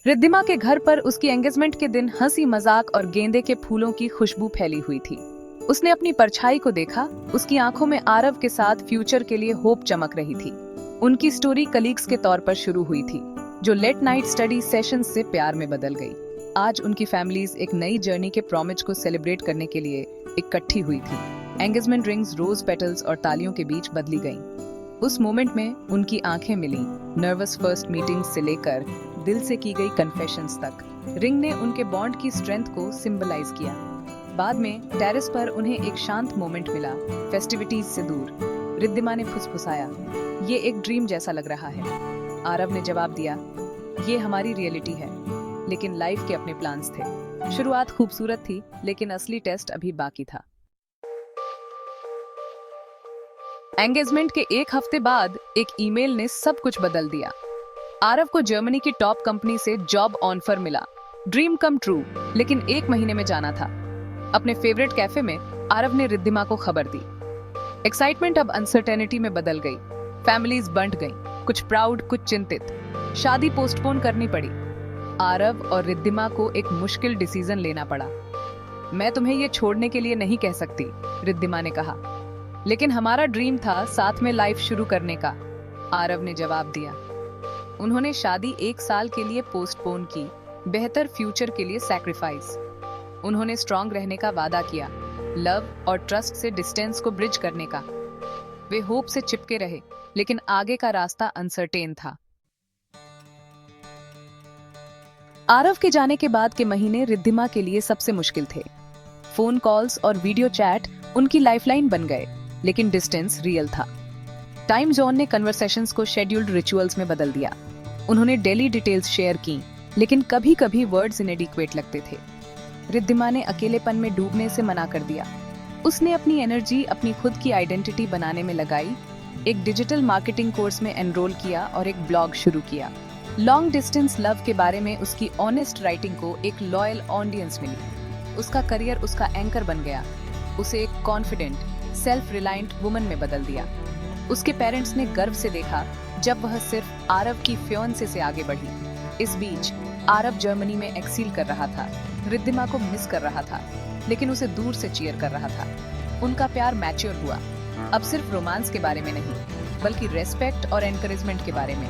रिद्धिमा के घर पर उसकी एंगेजमेंट के दिन हंसी मजाक और गेंदे के फूलों की खुशबू फैली हुई थी। उसने अपनी परछाई को देखा। उसकी आंखों में आरव के साथ फ्यूचर के लिए होप चमक रही थी। उनकी स्टोरी कलीग्स के तौर पर शुरू हुई थी, जो लेट नाइट स्टडी सेशंस से प्यार में बदल गई। आज उनकी फैमिलीज एक नई जर्नी के प्रॉमिस को सेलिब्रेट करने के लिए इकट्ठी हुई थी। एंगेजमेंट रिंग्स रोज पेटल्स और तालियों के बीच बदली गईं। उस मोमेंट में उनकी आंखें मिली, नर्वस फर्स्ट मीटिंग से लेकर दिल से की गई कन्फेशंस तक। रिंग ने उनके बॉन्ड की स्ट्रेंथ को सिंबलाइज किया। बाद में टेरेस पर उन्हें एक शांत मोमेंट मिला, फेस्टिविटीज से दूर। रिद्धिमा ने फुसफुसाया, ये एक ड्रीम जैसा लग रहा है। आरव ने जवाब दिया, ये हमारी रियलिटी है, लेकिन लाइफ के अपने प्लान्स थे। शुरुआत खूबसूरत थी, लेकिन असली टेस्ट अभी बाकी था। एंगेजमेंट के एक हफ्ते बाद एक ईमेल ने सब कुछ बदल दिया। आरव को जर्मनी की टॉप कंपनी से जॉब ऑफर मिला। ड्रीम कम ट्रू, लेकिन 1 महीने में जाना था। अपने फेवरेट कैफे में आरव ने रिद्धिमा को खबर दी। एक्साइटमेंट अब अनसर्टेनिटी में बदल गई। फैमिलीज बंट गईं, कुछ प्राउड, कुछ चिंतित। शादी पोस्टपोन करनी पड़ी। आरव और रिद्धिमा को एक मुश्किल डिसीजन लेना पड़ा। मैं तुम्हें ये छोड़ने के लिए नहीं कह सकती, रिद्धिमा ने कहा, लेकिन हमारा ड्रीम था साथ में लाइफ शुरू करने का, आरव ने जवाब दिया। उन्होंने शादी 1 साल के लिए पोस्टपोन की, बेहतर फ्यूचर के लिए सैक्रिफाइस। उन्होंने स्ट्रांग रहने का वादा किया, लव और ट्रस्ट से डिस्टेंस को ब्रिज करने का। वे होप से चिपके रहे, लेकिन आगे का रास्ता अनसर्टेन था। आरव के जाने के बाद के महीने रिद्धिमा के लिए सबसे मुश्किल थे। फोन कॉल्स और वीडियो चैट उनकी लाइफलाइन बन गए, लेकिन डिस्टेंस रियल था। टाइम जोन ने कन्वर्सेशंस को शेड्यूल्ड रिचुअल्स में बदल दिया। उन्होंने डेली डिटेल्स शेयर की, लेकिन कभी-कभी वर्ड्स इनएडिक्वेट लगते थे। रिद्धिमा ने अकेलेपन में डूबने से मना कर दिया। उसने अपनी एनर्जी अपनी खुद की आइडेंटिटी बनाने में लगाई, एक डिजिटल मार्केटिंग कोर्स में एनरोल किया और एक ब्लॉग शुरू किया। लॉन्ग डिस्टेंस लव के बारे में उसकी ऑनेस्ट राइटिंग को एक लॉयल ऑडियंस मिली। उसका करियर उसका एंकर बन गया। उसे एक कॉन्फिडेंट, सेल्फ रिलायंट वुमन में बदल दिया। उसके पेरेंट्स ने गर्व से देखा जब वह सिर्फ आरव की फियांसे से आगे बढ़ी। इस बीच आरव जर्मनी में एक्सील कर रहा था, रिद्धिमा को मिस कर रहा था, लेकिन उसे दूर से चीयर कर रहा था। उनका प्यार मैच्योर हुआ, अब सिर्फ रोमांस के बारे में नहीं, बल्कि रेस्पेक्ट और एनकरेजमेंट के बारे में।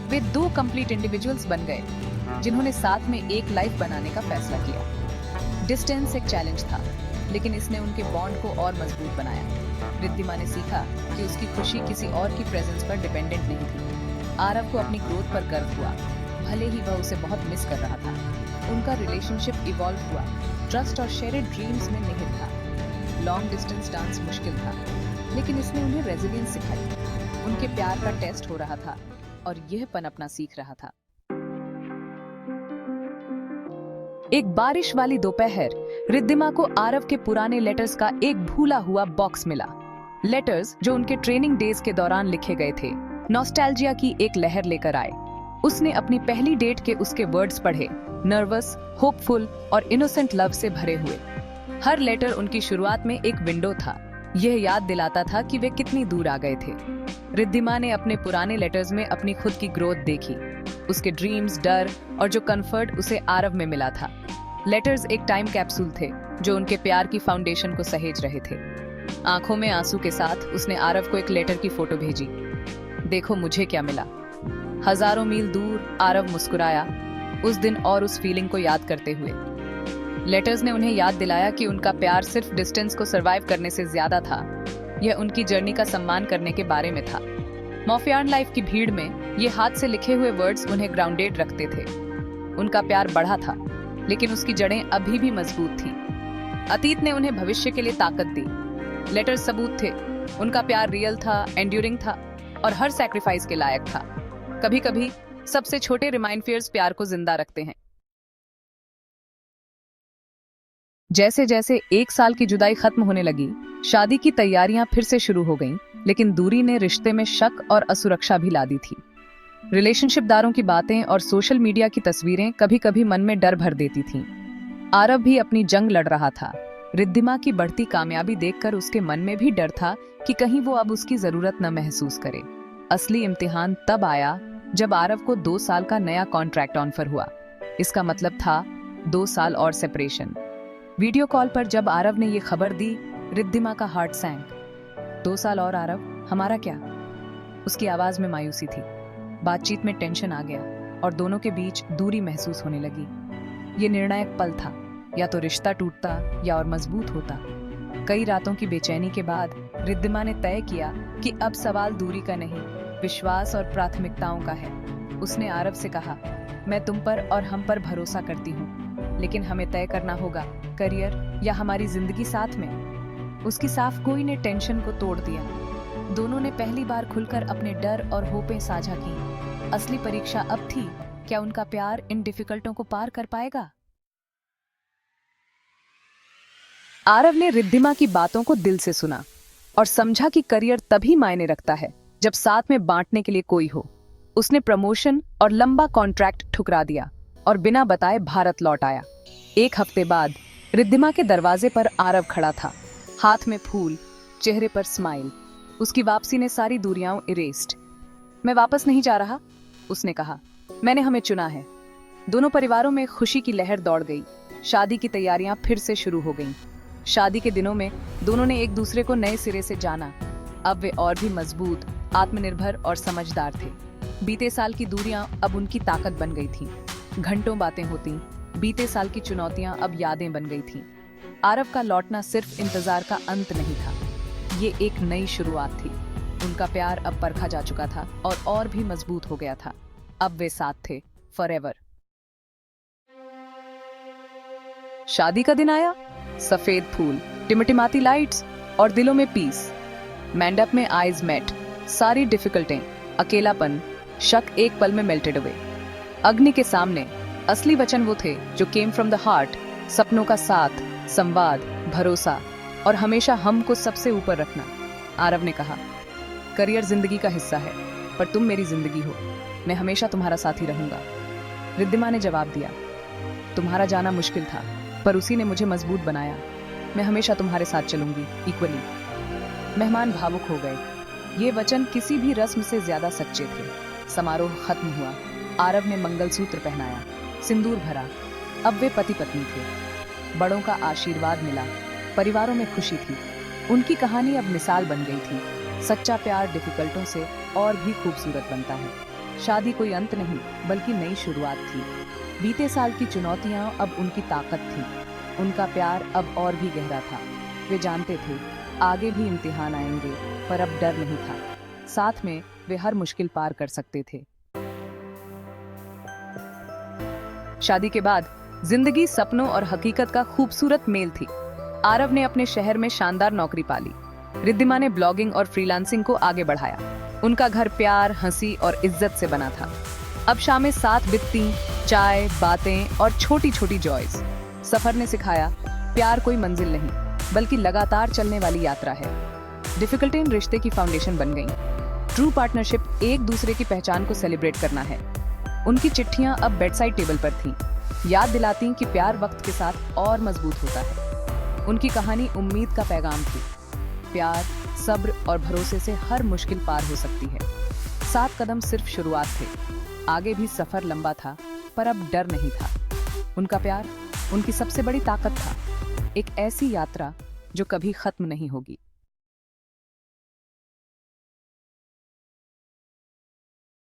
वे 2 कंप्लीट इंडिविजुअल्स बन गए, जिन्होंने साथ में एक लाइफ बनाने का फैसला किया। डिस्टेंस एक चैलेंज था, लेकिन इसने उनके बॉन्ड को और मजबूत बनाया। रिद्धिमा ने सीखा कि उसकी खुशी किसी और की प्रेजेंस पर डिपेंडेंट नहीं थी। आरव को अपनी ग्रोथ पर गर्व हुआ, भले ही वह उसे बहुत मिस कर रहा था। उनका रिलेशनशिप इवॉल्व हुआ, ट्रस्ट और शेयर्ड ड्रीम्स में निहित था। लॉन्ग डिस्टेंस डांस मुश्किल था, लेकिन इसने उन्हें रेजिलियंस सिखाई। उनके प्यार का टेस्ट हो रहा था और यह पनपना सीख रहा था। एक बारिश वाली दोपहर रिद्धिमा को आरव के पुराने लेटर्स का एक भूला हुआ बॉक्स मिला। लेटर्स जो उनके ट्रेनिंग डेज के दौरान लिखे गए थे, नॉस्टैल्जिया की एक लहर लेकर आए। उसने अपनी पहली डेट के उसके वर्ड्स पढ़े, नर्वस, होपफुल और इनोसेंट लव से भरे हुए। हर लेटर उनकी शुरुआत में एक विंडो था। यह याद दिलाता था कि वे कितनी दूर आ गए थे। रिद्धिमा ने अपने पुराने लेटर्स में अपनी खुद की ग्रोथ देखी, उसके ड्रीम्स, डर और जो कंफर्ट उसे आरव में मिला था। लेटर्स एक टाइम कैप्सूल थे जो उनके प्यार की फाउंडेशन को सहेज रहे थे। आंखों में आंसू के साथ उसने आरव को एक लेटर की फोटो भेजी। देखो मुझे क्या मिला। हजारों मील दूर आरव मुस्कुराया, उस दिन और उस फीलिंग को याद करते हुए। लेटर्स ने उन्हें याद दिलाया कि उनका प्यार सिर्फ डिस्टेंस को सरवाइव करने से ज्यादा था। यह उनकी जर्नी का सम्मान करने के बारे में था। मॉफियान लाइफ की भीड़ में ये हाथ से लिखे हुए वर्ड्स उन्हें ग्राउंडेड रखते थे। उनका प्यार बढ़ा था, लेकिन उसकी जड़ें अभी भी मजबूत थीं। अतीत ने उन्हें भविष्य के लिए ताकत दी। लेटर सबूत थे, उनका प्यार रियल था, एंड्यूरिंग था और हर सैक्रिफाइस के लायक था। कभी-कभी सबसे छोटे रिमाइंडर्स प्यार को जिंदा रखते हैं। जैसे जैसे 1 साल की जुदाई खत्म होने लगी, शादी की तैयारियां फिर से शुरू हो गईं, लेकिन दूरी ने रिश्ते में शक और असुरक्षा भी ला दी थी। रिलेशनशिपदारों की बातें और सोशल मीडिया की तस्वीरें कभी-कभी मन में डर भर देती थीं। आरव भी अपनी जंग लड़ रहा था। रिद्धिमा की बढ़ती कामयाबी देखकर उसके मन में भी डर था कि कहीं वो अब उसकी जरूरत न महसूस करे। असली इम्तिहान तब आया जब आरव को 2 साल का नया कॉन्ट्रैक्ट ऑफर हुआ। इसका मतलब था 2 साल और सेपरेशन। वीडियो कॉल पर जब आरव ने ये खबर दी, रिद्धिमा का हार्ट सैंक। 2 साल और आरव, हमारा क्या? उसकी आवाज में मायूसी थी। बातचीत में टेंशन आ गया और दोनों के बीच दूरी महसूस होने लगी। ये निर्णायक पल था, या तो रिश्ता टूटता या और मजबूत होता। कई रातों की बेचैनी के बाद रिद्धिमा ने तय किया कि अब सवाल दूरी का नहीं, विश्वास और प्राथमिकताओं का है। उसने आरव से कहा, मैं तुम पर और हम पर भरोसा करती हूँ, लेकिन हमें तय करना होगा, करियर या हमारी जिंदगी साथ में। उसकी साफ गोई ने टेंशन को तोड़ दिया। दोनों ने पहली बार खुलकर अपने डर और होपें साझा की। असली परीक्षा अब थी, क्या उनका प्यार इन डिफिकल्टों को पार कर पाएगा? आरव ने रिद्धिमा की बातों को दिल से सुना और समझा कि करियर तभी मायने रखता है जब साथ में बांटने के लिए कोई हो। उसने प्रमोशन और लंबा कॉन्ट्रैक्ट ठुकरा दिया और बिना बताए भारत लौट आया। 1 हफ्ते बाद रिद्धिमा के दरवाजे पर आरव खड़ा था, हाथ में फूल, चेहरे पर स्माइल। उसकी वापसी ने सारी दूरियां इरेस्ड। मैं वापस नहीं जा रहा, उसने कहा। मैंने हमें चुना है। दोनों परिवारों में खुशी की लहर दौड़ गई। शादी की तैयारियां फिर से शुरू हो गईं। शादी के दिनों में दोनों ने एक दूसरे को नए सिरे से जाना। अब वे और भी मजबूत, आत्मनिर्भर और समझदार थे। बीते साल की दूरियां अब उनकी ताकत बन गई थीं। घंटों बातें होती। बीते साल की चुनौतियां अब यादें बन गई थीं। आरव का लौटना सिर्फ इंतजार का अंत नहीं था, ये एक नई शुरुआत थी। उनका प्यार अब परखा जा चुका था और भी मजबूत हो गया था। अब वे साथ थे, फॉरएवर। शादी का दिन आया। सफेद फूल, टिमटिमाती लाइट्स और दिलों में पीस। मंडप में आइज मेट। सारी डिफिकल्टें, अकेलापन, शक एक पल में मेल्टेड हुए। अग्नि के सामने असली वचन वो थे जो केम फ्रॉम द हार्ट। सपनों का साथ, संवाद, भरोसा और हमेशा हम को सबसे ऊपर रखना। आरव ने कहा, करियर जिंदगी का हिस्सा है, पर तुम मेरी जिंदगी हो। मैं हमेशा तुम्हारा साथी रहूंगा। रिद्धिमा ने जवाब दिया, तुम्हारा जाना मुश्किल था, पर उसी ने मुझे मजबूत बनाया। मैं हमेशा तुम्हारे साथ चलूंगी, इक्वली। मेहमान भावुक हो गए। ये वचन किसी भी रस्म से ज्यादा सच्चे थे। समारोह खत्म हुआ। आरव ने मंगलसूत्र पहनाया, सिंदूर भरा। अब वे पति पत्नी थे। बड़ों का आशीर्वाद मिला। परिवारों में खुशी थी। उनकी कहानी अब मिसाल बन गई थी। सच्चा प्यार डिफिकल्टों से और भी खूबसूरत बनता है। शादी कोई अंत नहीं, बल्कि नई शुरुआत थी। बीते साल की चुनौतियां अब उनकी ताकत थी। उनका प्यार अब और भी गहरा था। वे जानते थे आगे भी इम्तिहान आएंगे, पर अब डर नहीं था। साथ में वे हर मुश्किल पार कर सकते थे। शादी के बाद जिंदगी सपनों और हकीकत का खूबसूरत मेल थी। आरव ने अपने शहर में शानदार नौकरी पाली। रिद्धिमा ने ब्लॉगिंग और फ्रीलांसिंग को आगे बढ़ाया। उनका घर प्यार, हंसी और इज्जत से बना था। अब शामें साथ बितती, चाय, बातें और छोटी छोटी जॉयज। सफर ने सिखाया, प्यार कोई मंजिल नहीं, बल्कि लगातार चलने वाली यात्रा है। डिफिकल्टी इन रिश्ते की फाउंडेशन बन गई। ट्रू पार्टनरशिप एक दूसरे की पहचान को सेलिब्रेट करना है। उनकी चिट्ठियां अब बेडसाइड टेबल पर थीं, याद दिलाती कि प्यार वक्त के साथ और मजबूत होता है। उनकी कहानी उम्मीद का पैगाम थी। प्यार, सब्र और भरोसे से हर मुश्किल पार हो सकती है। 7 कदम सिर्फ शुरुआत थे। आगे भी सफर लंबा था, पर अब डर नहीं था। उनका प्यार उनकी सबसे बड़ी ताकत था। एक ऐसी यात्रा जो कभी खत्म नहीं होगी।